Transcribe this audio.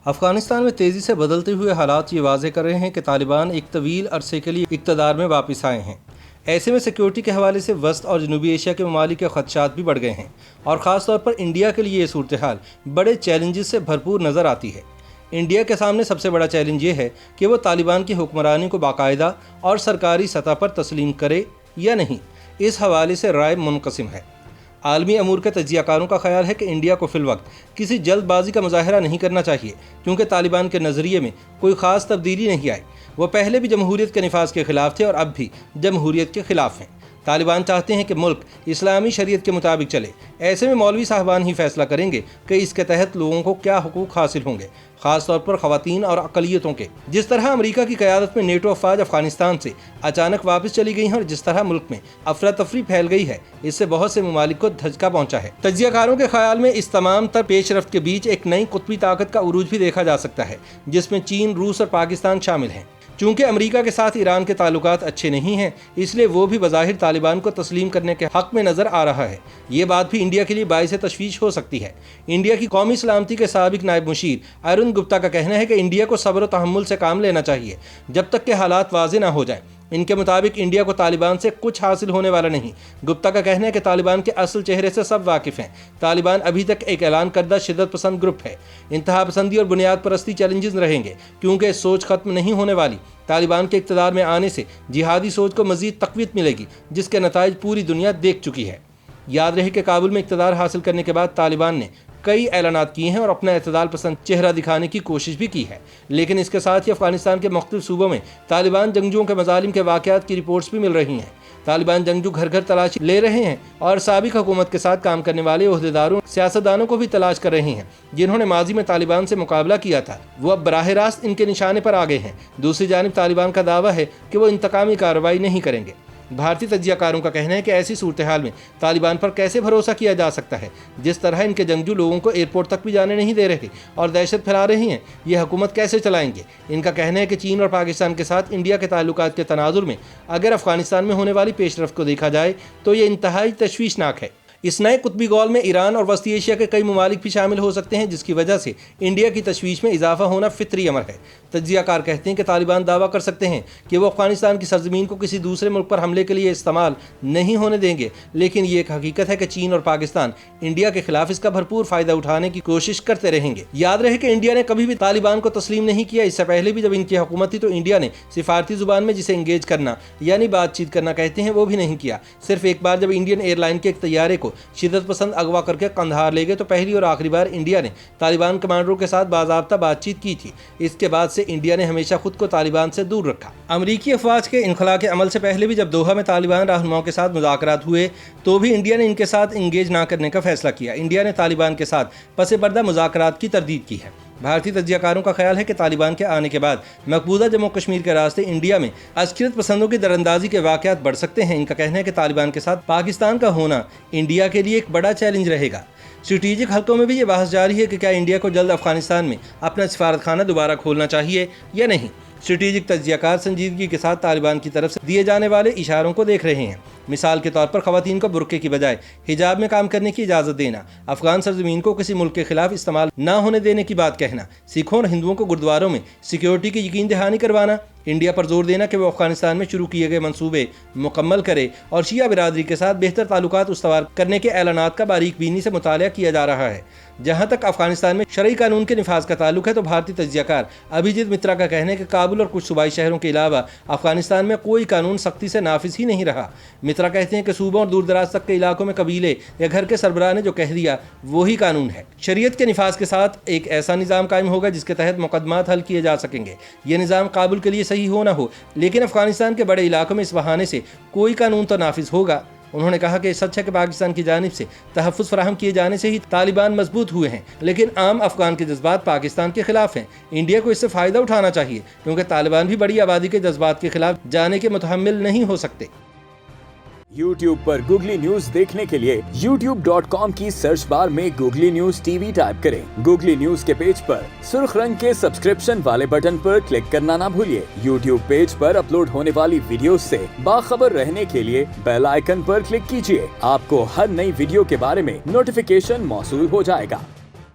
افغانستان میں تیزی سے بدلتے ہوئے حالات یہ واضح کر رہے ہیں کہ طالبان ایک طویل عرصے کے لیے اقتدار میں واپس آئے ہیں۔ ایسے میں سیکیورٹی کے حوالے سے وسط اور جنوبی ایشیا کے ممالک کے خدشات بھی بڑھ گئے ہیں، اور خاص طور پر انڈیا کے لیے یہ صورتحال بڑے چیلنجز سے بھرپور نظر آتی ہے۔ انڈیا کے سامنے سب سے بڑا چیلنج یہ ہے کہ وہ طالبان کی حکمرانی کو باقاعدہ اور سرکاری سطح پر تسلیم کرے یا نہیں۔ اس حوالے سے رائے منقسم ہے۔ عالمی امور کے تجزیہ کاروں کا خیال ہے کہ انڈیا کو فی الوقت کسی جلد بازی کا مظاہرہ نہیں کرنا چاہیے، کیونکہ طالبان کے نظریے میں کوئی خاص تبدیلی نہیں آئی۔ وہ پہلے بھی جمہوریت کے نفاذ کے خلاف تھے اور اب بھی جمہوریت کے خلاف ہیں۔ طالبان چاہتے ہیں کہ ملک اسلامی شریعت کے مطابق چلے۔ ایسے میں مولوی صاحبان ہی فیصلہ کریں گے کہ اس کے تحت لوگوں کو کیا حقوق حاصل ہوں گے، خاص طور پر خواتین اور اقلیتوں کے۔ جس طرح امریکہ کی قیادت میں نیٹو افواج افغانستان سے اچانک واپس چلی گئی ہیں اور جس طرح ملک میں افراتفری پھیل گئی ہے، اس سے بہت سے ممالک کو دھچکا پہنچا ہے۔ تجزیہ کاروں کے خیال میں اس تمام تر پیش رفت کے بیچ ایک نئی قطبی طاقت کا عروج بھی دیکھا جا سکتا ہے، جس میں چین، روس اور پاکستان شامل ہیں۔ چونکہ امریکہ کے ساتھ ایران کے تعلقات اچھے نہیں ہیں، اس لیے وہ بھی بظاہر طالبان کو تسلیم کرنے کے حق میں نظر آ رہا ہے۔ یہ بات بھی انڈیا کے لیے باعث تشویش ہو سکتی ہے۔ انڈیا کی قومی سلامتی کے سابق نائب مشیر ارون گپتا کا کہنا ہے کہ انڈیا کو صبر و تحمل سے کام لینا چاہیے جب تک کہ حالات واضح نہ ہو جائیں۔ ان کے مطابق انڈیا کو طالبان سے کچھ حاصل ہونے والا نہیں۔ گپتا کا کہنا ہے کہ طالبان کے اصل چہرے سے سب واقف ہیں۔ طالبان ابھی تک ایک اعلان کردہ شدت پسند گروپ ہے۔ انتہا پسندی اور بنیاد پرستی چیلنجز رہیں گے، کیونکہ سوچ ختم نہیں ہونے والی۔ طالبان کے اقتدار میں آنے سے جہادی سوچ کو مزید تقویت ملے گی، جس کے نتائج پوری دنیا دیکھ چکی ہے۔ یاد رہے کہ کابل میں اقتدار حاصل کرنے کے بعد طالبان نے کئی اعلانات کیے ہیں اور اپنا اعتدال پسند چہرہ دکھانے کی کوشش بھی کی ہے، لیکن اس کے ساتھ ہی افغانستان کے مختلف صوبوں میں طالبان جنگجوؤں کے مظالم کے واقعات کی رپورٹس بھی مل رہی ہیں۔ طالبان جنگجو گھر گھر تلاشی لے رہے ہیں اور سابق حکومت کے ساتھ کام کرنے والے عہدیداروں، سیاستدانوں کو بھی تلاش کر رہے ہیں جنہوں نے ماضی میں طالبان سے مقابلہ کیا تھا۔ وہ اب براہ راست ان کے نشانے پر آ گئے ہیں۔ دوسری جانب طالبان کا دعویٰ ہے کہ وہ انتقامی کارروائی نہیں کریں گے۔ بھارتی تجزیہ کاروں کا کہنا ہے کہ ایسی صورتحال میں طالبان پر کیسے بھروسہ کیا جا سکتا ہے، جس طرح ان کے جنگجو لوگوں کو ایئرپورٹ تک بھی جانے نہیں دے رہے اور دہشت پھیلا رہی ہیں، یہ حکومت کیسے چلائیں گے؟ ان کا کہنا ہے کہ چین اور پاکستان کے ساتھ انڈیا کے تعلقات کے تناظر میں اگر افغانستان میں ہونے والی پیش رفت کو دیکھا جائے تو یہ انتہائی تشویشناک ہے۔ اس نئے قطبی گول میں ایران اور وسطی ایشیا کے کئی ممالک بھی شامل ہو سکتے ہیں، جس کی وجہ سے انڈیا کی تشویش میں اضافہ ہونا فطری امر ہے۔ تجزیہ کار کہتے ہیں کہ طالبان دعویٰ کر سکتے ہیں کہ وہ افغانستان کی سرزمین کو کسی دوسرے ملک پر حملے کے لیے استعمال نہیں ہونے دیں گے، لیکن یہ ایک حقیقت ہے کہ چین اور پاکستان انڈیا کے خلاف اس کا بھرپور فائدہ اٹھانے کی کوشش کرتے رہیں گے۔ یاد رہے کہ انڈیا نے کبھی بھی طالبان کو تسلیم نہیں کیا۔ اس سے پہلے بھی جب ان کی حکومت تھی تو انڈیا نے سفارتی زبان میں جسے انگیج کرنا یعنی بات چیت کرنا کہتے ہیں وہ بھی نہیں کیا۔ صرف ایک بار جب انڈین ایئر لائن کے ایک طیارے کو شدت پسند اغوا کر کے قندھار لے گئے تو پہلی اور آخری بار انڈیا نے طالبان کمانڈروں کے ساتھ باضابطہ بات چیت کی تھی۔ اس کے بعد سے انڈیا نے ہمیشہ خود کو طالبان سے دور رکھا۔ امریکی افواج کے انخلا کے عمل سے پہلے بھی جب دوحہ میں طالبان رہنماؤں کے ساتھ مذاکرات ہوئے تو بھی انڈیا نے ان کے ساتھ انگیج نہ کرنے کا فیصلہ کیا۔ انڈیا نے طالبان کے ساتھ پس پردہ مذاکرات کی تردید کی ہے۔ بھارتی تجزیہ کاروں کا خیال ہے کہ طالبان کے آنے کے بعد مقبوضہ جموں کشمیر کے راستے انڈیا میں عسکریت پسندوں کی دراندازی کے واقعات بڑھ سکتے ہیں۔ ان کا کہنا ہے کہ طالبان کے ساتھ پاکستان کا ہونا انڈیا کے لیے ایک بڑا چیلنج رہے گا۔ اسٹریٹجک حلقوں میں بھی یہ بحث جاری ہے کہ کیا انڈیا کو جلد افغانستان میں اپنا سفارت خانہ دوبارہ کھولنا چاہیے یا نہیں۔ اسٹریٹجک تجزیہ کار سنجیدگی کے ساتھ طالبان کی طرف سے دیے جانے والے اشاروں کو دیکھ رہے ہیں۔ مثال کے طور پر خواتین کو برقعے کی بجائے حجاب میں کام کرنے کی اجازت دینا، افغان سرزمین کو کسی ملک کے خلاف استعمال نہ ہونے دینے کی بات کہنا، سکھوں اور ہندوؤں کو گردواروں میں سیکیورٹی کی یقین دہانی کروانا، انڈیا پر زور دینا کہ وہ افغانستان میں شروع کیے گئے منصوبے مکمل کرے اور شیعہ برادری کے ساتھ بہتر تعلقات استوار کرنے کے اعلانات کا باریک بینی سے مطالعہ کیا جا رہا ہے۔ جہاں تک افغانستان میں شرعی قانون کے نفاذ کا تعلق ہے تو بھارتی تجزیہ کار ابھیجیت مترا کا کہنا ہے کہ کابل اور کچھ صوبائی شہروں کے علاوہ افغانستان میں کوئی قانون سختی سے نافذ ہی نہیں رہا۔ مترا کہتے ہیں کہ صوبوں اور دور دراز تک کے علاقوں میں قبیلے یا گھر کے سربراہ نے جو کہہ دیا وہی قانون ہے۔ شریعت کے نفاذ کے ساتھ ایک ایسا نظام قائم ہوگا جس کے تحت مقدمات حل کیے جا سکیں گے۔ یہ نظام کابل کے لیے صحیح ہو نہ ہو، لیکن افغانستان کے بڑے علاقوں میں اس بہانے سے کوئی قانون تو نافذ ہوگا۔ انہوں نے کہا کہ سچ ہے کہ پاکستان کی جانب سے تحفظ فراہم کیے جانے سے ہی طالبان مضبوط ہوئے ہیں، لیکن عام افغان کے جذبات پاکستان کے خلاف ہیں۔ انڈیا کو اس سے فائدہ اٹھانا چاہیے، کیونکہ طالبان بھی بڑی آبادی کے جذبات کے خلاف جانے کے متحمل نہیں ہو سکتے۔ YouTube پر گوگلی نیوز دیکھنے کے لیے youtube.com کی سرچ بار میں googly news T V type کریں۔ گوگلی نیوز کے پیج پر سرخ رنگ کے سبسکرپشن والے بٹن پر کلک کرنا نہ بھولیے۔ YouTube پیج پر اپلوڈ ہونے والی ویڈیوز سے باخبر رہنے کے لیے بیل آئیکن پر کلک کیجیے۔ آپ کو ہر نئی ویڈیو کے بارے میں نوٹیفیکیشن موصول ہو جائے گا۔